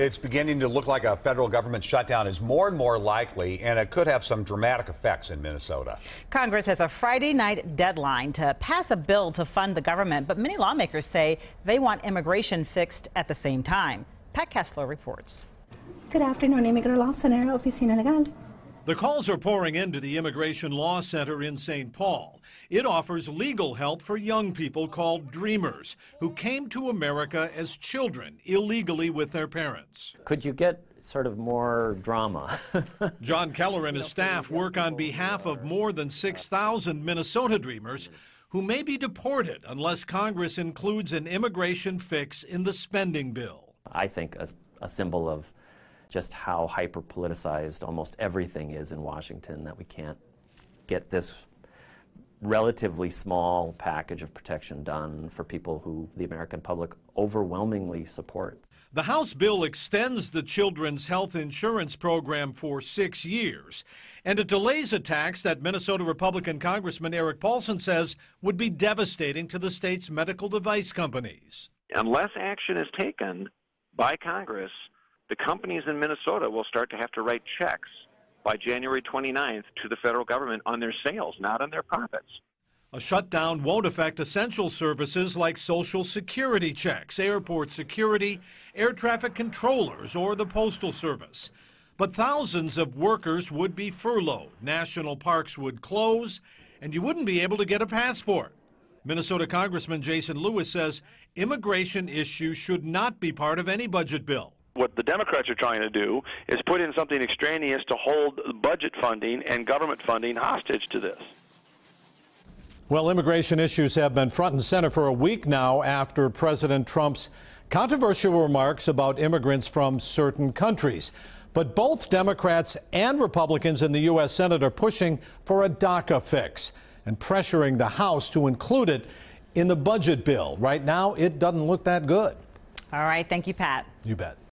It's beginning to look like a federal government shutdown is more and more likely, and it could have some dramatic effects in Minnesota. Congress has a Friday night deadline to pass a bill to fund the government, but many lawmakers say they want immigration fixed at the same time. Pat Kessler reports. Good afternoon, Immigration Law Center, Oficina Legal. The calls are pouring into the Immigration Law Center in St. Paul. It offers legal help for young people called Dreamers who came to America as children illegally with their parents. Could you get sort of more drama? John Keller and his staff work on behalf of more than 6,000 Minnesota Dreamers who may be deported unless Congress includes an immigration fix in the spending bill. I think a symbol of just how hyper-politicized almost everything is in Washington, that we can't get this relatively small package of protection done for people who the American public overwhelmingly supports. The House bill extends the Children's Health Insurance Program for 6 years, and it delays a tax that Minnesota Republican Congressman Eric Paulson says would be devastating to the state's medical device companies. Unless action is taken by Congress, the companies in Minnesota will start to have to write checks by January 29th to the federal government on their sales, not on their profits. A shutdown won't affect essential services like Social Security checks, airport security, air traffic controllers, or the Postal Service. But thousands of workers would be furloughed, national parks would close, and you wouldn't be able to get a passport. Minnesota Congressman Jason Lewis says immigration issues should not be part of any budget bill. What the Democrats are trying to do is put in something extraneous to hold budget funding and government funding hostage to this. Well, immigration issues have been front and center for a week now after President Trump's controversial remarks about immigrants from certain countries. But both Democrats and Republicans in the U.S. Senate are pushing for a DACA fix and pressuring the House to include it in the budget bill. Right now, it doesn't look that good. All right. Thank you, Pat. You bet.